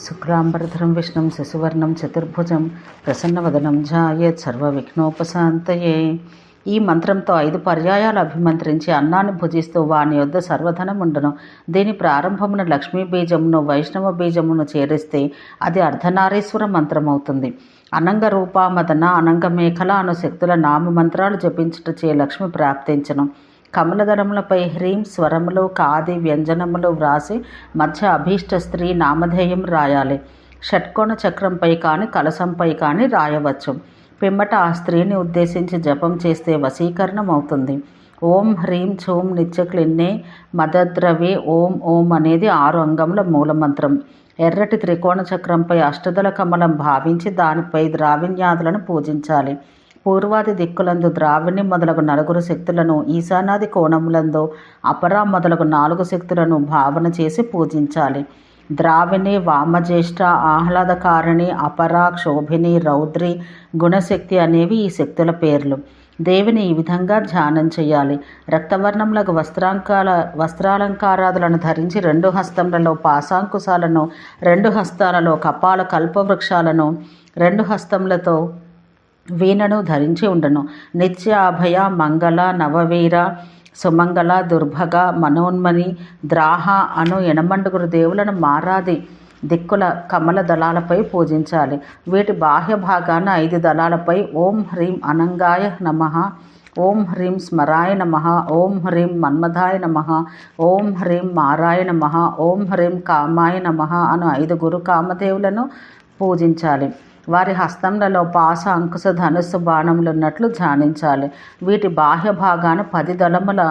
శుక్లాంబరధరం విష్ణుం శశివర్ణం చతుర్భుజం ప్రసన్నవదనం ధ్యాయేత్ సర్వవిఘ్నోపశాంతయే. ఈ మంత్రంతో 5 పర్యాయాలు అభిమంత్రించి అన్నాన్ని భుజిస్తూ వాని యొద్ద సర్వధనముండును. దీని ప్రారంభమున లక్ష్మీ బీజమును వైష్ణవ బీజమును చేరిస్తే అది అర్ధనారీశ్వర మంత్రమవుతుంది. అనంగ రూపామదన అనంగ మేఖల అను శక్తుల నామ మంత్రాలు జపించుటచే లక్ష్మి ప్రాప్తించను. కమలదళములపై హ్రీం స్వరములు కాది వ్యంజనములు వ్రాసి మధ్య అభీష్ట స్త్రీ నామధేయం రాయాలి. షట్కోణ చక్రంపై కానీ కలశంపై కానీ రాయవచ్చు. పిమ్మట ఆ స్త్రీని ఉద్దేశించి జపం చేస్తే వశీకరణం అవుతుంది. ఓం హ్రీం ఛూం నిత్యక్లిన్నే మదద్రవే ఓం ఓం అనేది 6 అంగముల మూలమంత్రం. ఎర్రటి త్రికోణ చక్రంపై అష్టదళ కమలం భావించి దానిపై ద్రావిణ్యాదులను పూజించాలి. పూర్వాది దిక్కులందు ద్రావిణి మొదలగు 4 శక్తులను, ఈశానాది కోణములందు అపరా మొదలగు 4 శక్తులను భావన చేసి పూజించాలి. ద్రావిణి, వామజ్యేష్ఠ, ఆహ్లాదకారిణి, అపరా, క్షోభిణి, రౌద్రి, గుణశక్తి అనేవి ఈ శక్తుల పేర్లు. దేవిని ఈ విధంగా ధ్యానం చేయాలి. రక్తవర్ణములకు వస్త్రాలంకారాదులను ధరించి 2 హస్తములలో పాశాంకుశాలను, 2 హస్తాలలో కపాల కల్పవృక్షాలను, 2 హస్తములతో వీణను ధరించి ఉండను. నిత్య అభయ మంగళ నవవీర సుమంగళ దుర్భగ మనోన్మని ద్రాహ అను 8 దేవులను మారాది దిక్కుల కమల దళాలపై పూజించాలి. వీటి బాహ్య భాగాన 5 దళాలపై ఓం హ్రీం అనంగాయ నమః, ఓం హ్రీం స్మరాయ నమః, ఓం హ్రీం మన్మథాయ నమః, ఓం హ్రీం మారాయ నమః, ఓం హ్రీం కామాయ నమః అను 5 గురు కామదేవులను పూజించాలి. వారి హస్తములలో పాశ అంకుశ ధనుస్సు బాణములున్నట్లు ధ్యానించాలి. వీటి బాహ్య భాగాన 10 దళముల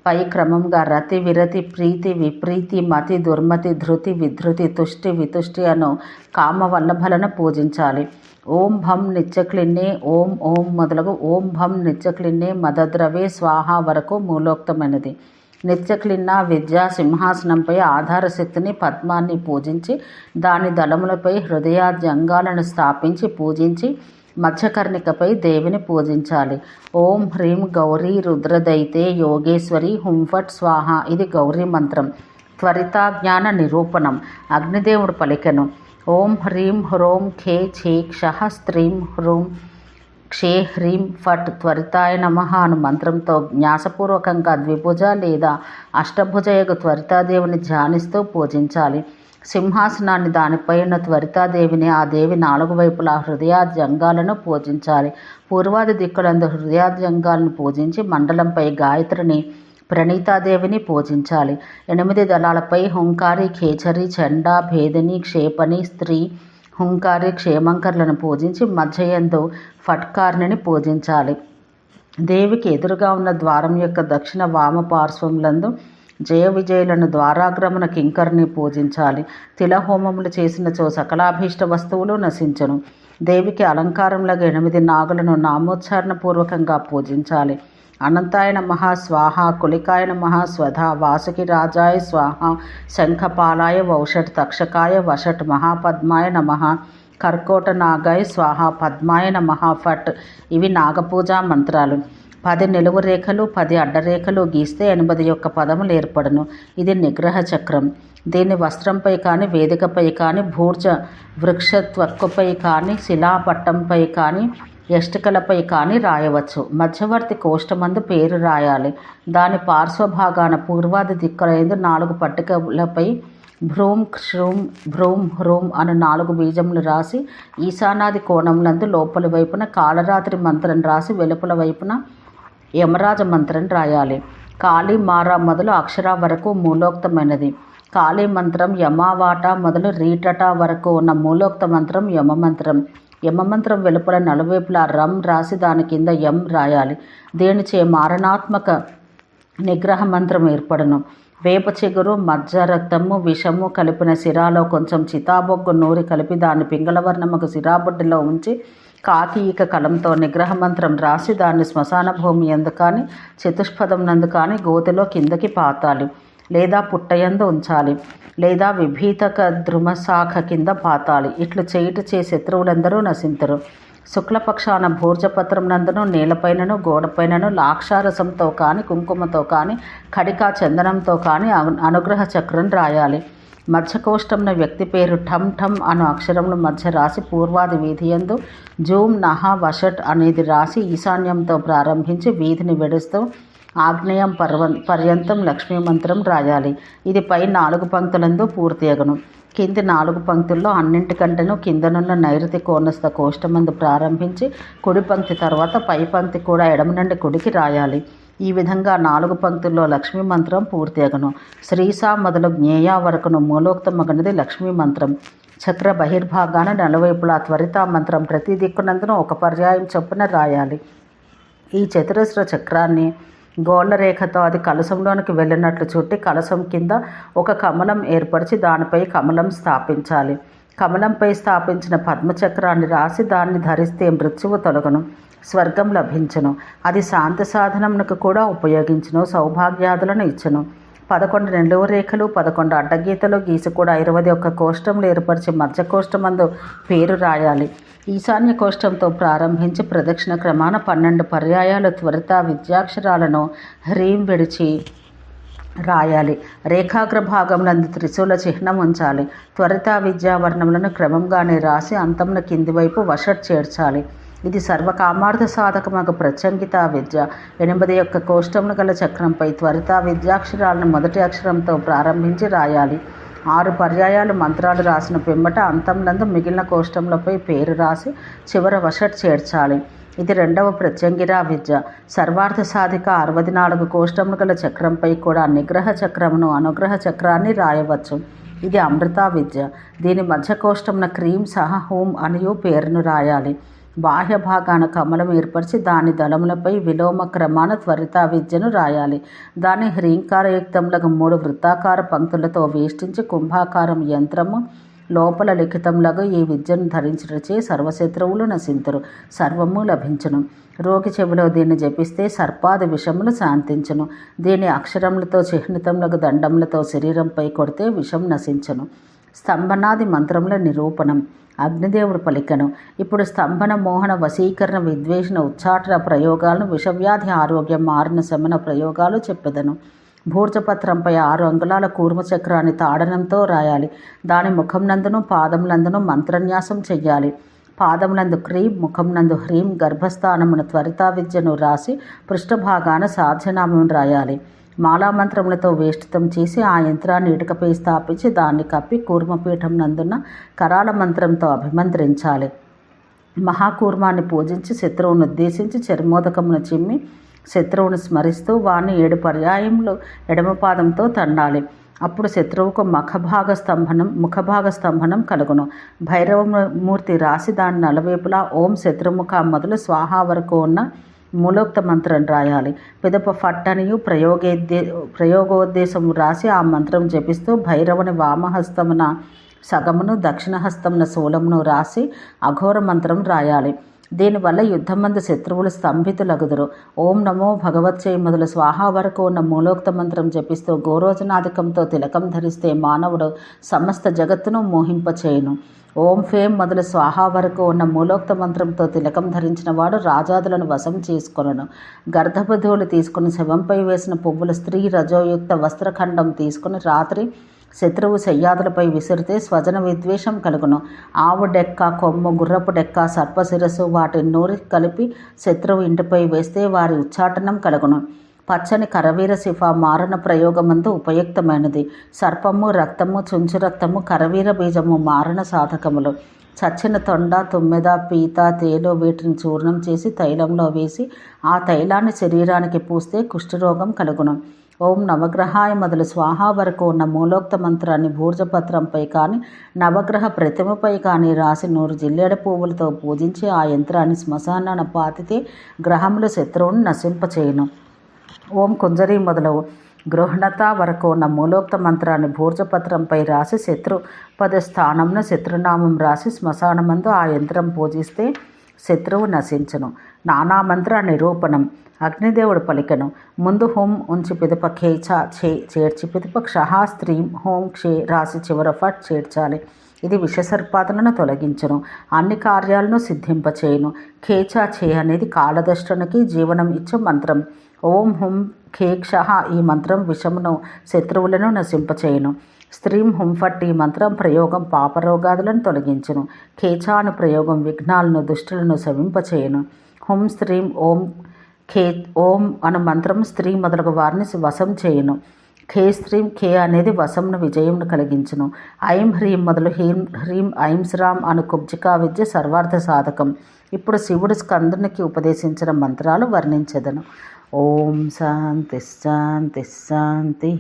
పై క్రమంగా రతి విరతి ప్రీతి విప్రీతి మతి దుర్మతి ధృతి విధృతి తుష్టి వితుష్టి అను కామవల్లభలను పూజించాలి. ఓం భం నిత్యక్లిన్నే ఓం ఓం మొదలగు ఓం భం నిత్యక్లిన్నే మదద్రవే స్వాహ వరకు మూలోక్తమైనది. నిత్యక్లిన్న విద్యా సింహాసనంపై ఆధార శక్తిని పద్మాన్ని పూజించి దాని దళములపై హృదయాద్యంగాలను స్థాపించి పూజించి మధ్యకర్ణికపై దేవిని పూజించాలి. ఓం హ్రీం గౌరీ రుద్రదైతే యోగేశ్వరి హుంఫట్ స్వాహ ఇది గౌరీ మంత్రం. త్వరితాజ్ఞాన నిరూపణం. అగ్నిదేవుడు పలికెను. ఓం హ్రీం హ్రోం ఖే ఛే క్షః స్త్రీం హ్రూం క్షే హ్రీం ఫట్ త్వరితాయ నమః అను మంత్రంతో న్యాసపూర్వకంగా ద్విభుజ లేదా అష్టభుజయగు త్వరితాదేవిని ధ్యానిస్తూ పూజించాలి. సింహాసనాన్ని దానిపై ఉన్న త్వరితాదేవిని ఆ దేవి 4 వైపులా హృదయాద్యంగాలను పూజించాలి. పూర్వాది దిక్కులందు హృదయాద్యంగాలను పూజించి మండలంపై గాయత్రిని ప్రణీతాదేవిని పూజించాలి. 8 దళాలపై హుంకారి ఖేచరి చండ భేదిని క్షేపణి స్త్రీ హుంకారి క్షేమంకర్లను పూజించి మధ్యయందు ఫట్కార్ని పూజించాలి. దేవికి ఎదురుగా ఉన్న ద్వారం యొక్క దక్షిణ వామ పార్శ్వములందు జయ విజయులను ద్వారాగ్రమణ కింకర్ని పూజించాలి. తిలహోమములు చేసినచో సకలాభీష్ట వస్తువులు నశించను. దేవికి అలంకారములకు 8 నాగులను నామోచ్చారణ పూర్వకంగా పూజించాలి. అనంతాయ నమః స్వాహ, కులికాయ నమః స్వధ, వాసుకి రాజాయ స్వాహ, శంఖపాలాయ వౌషట్, తక్షకాయ వషట్, మహాపద్మాయ నమః, కర్కోట నాగాయ స్వాహ, పద్మాయ నమః ఫట్ ఇవి నాగపూజా మంత్రాలు. 10 నిలువు రేఖలు 10 అడ్డరేఖలు గీస్తే 81 పదములు ఏర్పడును. ఇది నిగ్రహ చక్రం. దీన్ని వస్త్రంపై కానీ వేదికపై కానీ భూర్జ వృక్ష త్వక్కుపై కానీ శిలాపట్టంపై కానీ ఎష్టికలపై కానీ రాయవచ్చు. మధ్యవర్తి కోష్టమందు పేరు రాయాలి. దాని పార్శ్వభాగాన పూర్వాది దిక్కులందు 4 పట్టికలపై భ్రూం శ్రూం భ్రూం హ్రూం అను 4 బీజములు రాసి ఈశానాది కోణములందు లోపలి వైపున కాళరాత్రి మంత్రం రాసి వెలుపల వైపున యమరాజ మంత్రం రాయాలి. కాళీ మారా మొదలు అక్షర వరకు మూలోక్తమైనది. కాళీ మంత్రం యమావాట మొదలు రీటట వరకు ఉన్న మూలోక్త మంత్రం యమమంత్రం. యమమంత్రం వెలుపల నలువైపులా రం రాసి దాని కింద యం రాయాలి. దీనిచే మారణాత్మక నిగ్రహ మంత్రం ఏర్పడును. వేప చిగురు మజ్జ రక్తము విషము కలిపిన సిరాలో కొంచెం చితాబొగ్గు నూరి కలిపి దాన్ని పింగళవర్ణముకు సిరాబుడ్డిలో ఉంచి కాకి ఈక కలంతో నిగ్రహ మంత్రం రాసి దాన్ని శ్మశాన భూమి ఎందు కానీ చతుష్పదం నందు కానీ గోతిలో కిందకి పాతాలి, లేదా పుట్టయందు ఉంచాలి, లేదా విభీతక ద్రుమశాఖ కింద పాతాలి. ఇట్లు చేయుటచే శత్రువులందరూ నశింతురు. శుక్లపక్షాన భూర్జపత్రం నందును నేలపైనను గోడపైనను లాక్షారసంతో కానీ కుంకుమతో కానీ కడికా చందనంతో కానీ అనుగ్రహ చక్రం రాయాలి. మధ్యకోష్టంన వ్యక్తి పేరు ఠం ఠం అను అక్షరములు మధ్య రాసి పూర్వాది వీధియందు జూమ్ నహ వషట్ అనేది రాసి ఈశాన్యంతో ప్రారంభించి వీధిని వెడుస్తూ ఆగ్నేయం పర్యంతం లక్ష్మీ మంత్రం రాయాలి. ఇది పై 4 పంక్తులందు పూర్తియగును. కింది 4 పంక్తుల్లో అన్నింటికంటేనూ కిందనున్న నైరుతి కోణస్థ కోష్టమందు ప్రారంభించి కుడి పంక్తి తర్వాత పై పంక్తి కూడా ఎడమ నుండి కుడికి రాయాలి. ఈ విధంగా 4 పంక్తుల్లో లక్ష్మీ మంత్రం పూర్తియగును. శ్రీసా మొదలు జ్ఞేయ వరకును మూలోక్తమగనది లక్ష్మీ మంత్రం. చక్ర బహిర్భాగాన నలువైపులా త్వరిత మంత్రం ప్రతి దిక్కునందును ఒక పర్యాయం చొప్పున రాయాలి. ఈ చతురస్ర చక్రాన్ని గోళ్ల రేఖతో అది కలశంలోనికి వెళ్ళినట్లు చుట్టి కలశం కింద ఒక కమలం ఏర్పరిచి దానిపై కమలం స్థాపించాలి. కమలంపై స్థాపించిన పద్మచక్రాన్ని రాసి దాన్ని ధరిస్తే మృత్యువు తొలగును, స్వర్గం లభించును. అది శాంతి సాధనమునకు కూడా ఉపయోగించును, సౌభాగ్యాదులను ఇచ్చును. 11 నిలువు రేఖలు 11 అడ్డగీతలు గీసి కూడా 21 కోష్టములు ఏర్పరిచి మధ్య కోష్టమందు పేరు రాయాలి. ఈశాన్య కోష్టంతో ప్రారంభించి ప్రదక్షిణ క్రమాన 12 పర్యాయాలు త్వరిత విద్యాక్షరాలను హ్రీం విడిచి రాయాలి. రేఖాగ్ర భాగంలందు త్రిశూల చిహ్నం ఉంచాలి. త్వరిత విద్యావర్ణములను క్రమంగానే రాసి అంతమున కింది వైపు వషట్ చేర్చాలి. ఇది సర్వకామార్థ సాధకమగు ప్రత్యంగిత విద్య. 81 కోష్టములు గల చక్రంపై త్వరిత విద్యాక్షరాలను మొదటి అక్షరంతో ప్రారంభించి రాయాలి. 6 పర్యాయాలు మంత్రాలు రాసిన పిమ్మట అంతంలందు మిగిలిన కోష్టములపై పేరు రాసి చివర వషట్ చేర్చాలి. ఇది 2వ ప్రత్యంగిరా విద్య. సర్వార్థ సాధిక 64 కోష్టములు గల చక్రంపై కూడా నిగ్రహ చక్రమును అనుగ్రహ చక్రాన్ని రాయవచ్చు. ఇది అమృత విద్య. దీని మధ్య కోష్టమున క్రీం సహ హూం అనియు పేరును రాయాలి. బాహ్య భాగాన కమలం ఏర్పరిచి దాని దళములపై విలోమ క్రమాన త్వరిత విద్యను రాయాలి. దాని హ్రీంకారయుక్తములకు 3 వృత్తాకార పంక్తులతో వేష్టించి కుంభాకారం యంత్రము లోపల లిఖితములకు ఈ విద్యను ధరించుటచే సర్వశత్రువులు నశింతురు, సర్వము లభించును. రోగి చెవిలో దీన్ని జపిస్తే సర్పాది విషములు శాంతించును. దీని అక్షరములతో చిహ్నితములకు దండములతో శరీరంపై కొడితే విషం నశించును. స్తంభనాది మంత్రముల నిరూపణం. అగ్నిదేవుడు పలికెను. ఇప్పుడు స్తంభన మోహన వశీకరణ విద్వేషణ ఉచ్చాటన ప్రయోగాలను విషవ్యాధి ఆరోగ్యం మారిన శమన ప్రయోగాలు చెప్పెదను. భూర్జపత్రంపై 6 అంగుళాల కూర్మచక్రాన్ని తాడనంతో రాయాలి. దాని ముఖంనందును పాదములందును మంత్రన్యాసం చెయ్యాలి. పాదములందు క్రీం, ముఖంనందు హ్రీం, గర్భస్థానమున త్వరిత విద్యను రాసి పృష్ఠభాగాన సాధ్యనామం రాయాలి. మాలామంత్రములతో వేష్టితం చేసి ఆ యంత్రాన్ని ఇటుకపై స్థాపించి దాన్ని కప్పి కూర్మపీఠం నందున్న కరాల మంత్రంతో అభిమంత్రించాలి. మహాకూర్మాన్ని పూజించి శత్రువును ఉద్దేశించి చర్మోదకమును చిమ్మి శత్రువును స్మరిస్తూ వాణ్ణి 7 పర్యాయములు ఎడమపాదంతో తన్నాలి. అప్పుడు శత్రువుకు ముఖభాగ స్తంభనం కలుగును. భైరవమూర్తి రాసి దాని నలువైపులా ఓం శత్రుముఖ మొదలు స్వాహా వరకు ఉన్న మూలోక్త మంత్రం రాయాలి. పిదప ఫట్టనియు ప్రయోగోద్దేశము రాసి ఆ మంత్రం జపిస్తూ భైరవుని వామహస్తమున సగమును దక్షిణహస్తమున శూలమును రాసి అఘోర మంత్రం రాయాలి. దీనివల్ల యుద్ధమందు శత్రువులు స్తంభితులగుదురు. ఓం నమో భగవత్యై మొదలు స్వాహా వరకు ఉన్న మూలోక్త మంత్రం జపిస్తూ గోరోజనాధికంతో తిలకం ధరిస్తే మానవుడు సమస్త జగత్తును మోహింపచేయును. ఓం ఫేం మొదలు స్వాహా వరకు ఉన్న మూలోక్త మంత్రంతో తిలకం ధరించిన వాడు రాజాదులను వశం చేసుకొనును. గర్ధబధువులు తీసుకుని శవంపై వేసిన పువ్వుల స్త్రీ రజోయుక్త వస్త్రఖండం తీసుకుని రాత్రి శత్రువు శయ్యాదులపై విసిరితే స్వజన విద్వేషం కలుగును. ఆవు డెక్క, కొమ్ము, గుర్రపు డెక్క, సర్పశిరస్సు వాటి నూరి కలిపి శత్రువు ఇంటిపై వేస్తే వారి ఉచ్చాటనం కలుగును. పచ్చని కరవీర శిఫ మారణ ప్రయోగమందు ఉపయుక్తమైనది. సర్పము, రక్తము, చుంచు రక్తము, కరవీర బీజము మారణ సాధకములు. చచ్చిన తొండ, తుమ్మెద, పీత, తేలు వీటిని చూర్ణం చేసి తైలంలో వేసి ఆ తైలాన్ని శరీరానికి పూస్తే కుష్ఠరోగం కలుగును. ఓం నవగ్రహాయ మొదలు స్వాహా వరకు ఉన్న మూలోక్త మంత్రాన్ని భూర్జపత్రంపై కానీ నవగ్రహ ప్రతిమపై కానీ రాసి 100 జిల్లేడు పువ్వులతో పూజించి ఆ యంత్రాన్ని శ్మశానాన పాతితే గ్రహములు శత్రువును నశింపచేయును. ఓం కుంజరి మొదలవు గృహణత వరకు ఉన్న మూలోక్త మంత్రాన్ని భూర్జపత్రంపై రాసి శత్రుపద స్థానంన శత్రునామం రాసి శ్మశానమందు ఆ యంత్రం పూజిస్తే శత్రువు నశించును. నానామంత్ర నిరూపణం. అగ్నిదేవుడు పలికెను. ముందు హోం ఉంచి పిదప ఖేచ చేర్చి పిదప క్షహ స్త్రీం హోం క్షే రాసి చివర ఫట్ చేర్చాలి. ఇది విషసర్పాదులను తొలగించును, అన్ని కార్యాలను సిద్ధింపచేయును. ఖేచ చే అనేది కాలదష్టునికి జీవనం ఇచ్చే మంత్రం. ఓం హుం ఖే క్షహ ఈ మంత్రం విషమును శత్రువులను నశింపచేయును. స్త్రీం హుంఫట్ ఈ మంత్రం ప్రయోగం పాపరోగాదులను తొలగించును. ఖేచా అను ప్రయోగం విఘ్నాలను దుష్టులను శవింపచేయును. హుం స్త్రీం ఓం ఖే ఓం అను మంత్రం స్త్రీ మొదలగు వారిని వశం చేయును. ఖే స్త్రీం ఖే అనేది వశంను విజయంను కలిగించును. ఐం హ్రీం మొదలు హ్రీం ఐం శ్రాం అను కుబ్జికా విద్య సర్వార్థ సాధకం. ఇప్పుడు శివుడు స్కందునికి ఉపదేశించిన మంత్రాలు వర్ణించెదను. ఓం శాంతి శాంతి శాంతి.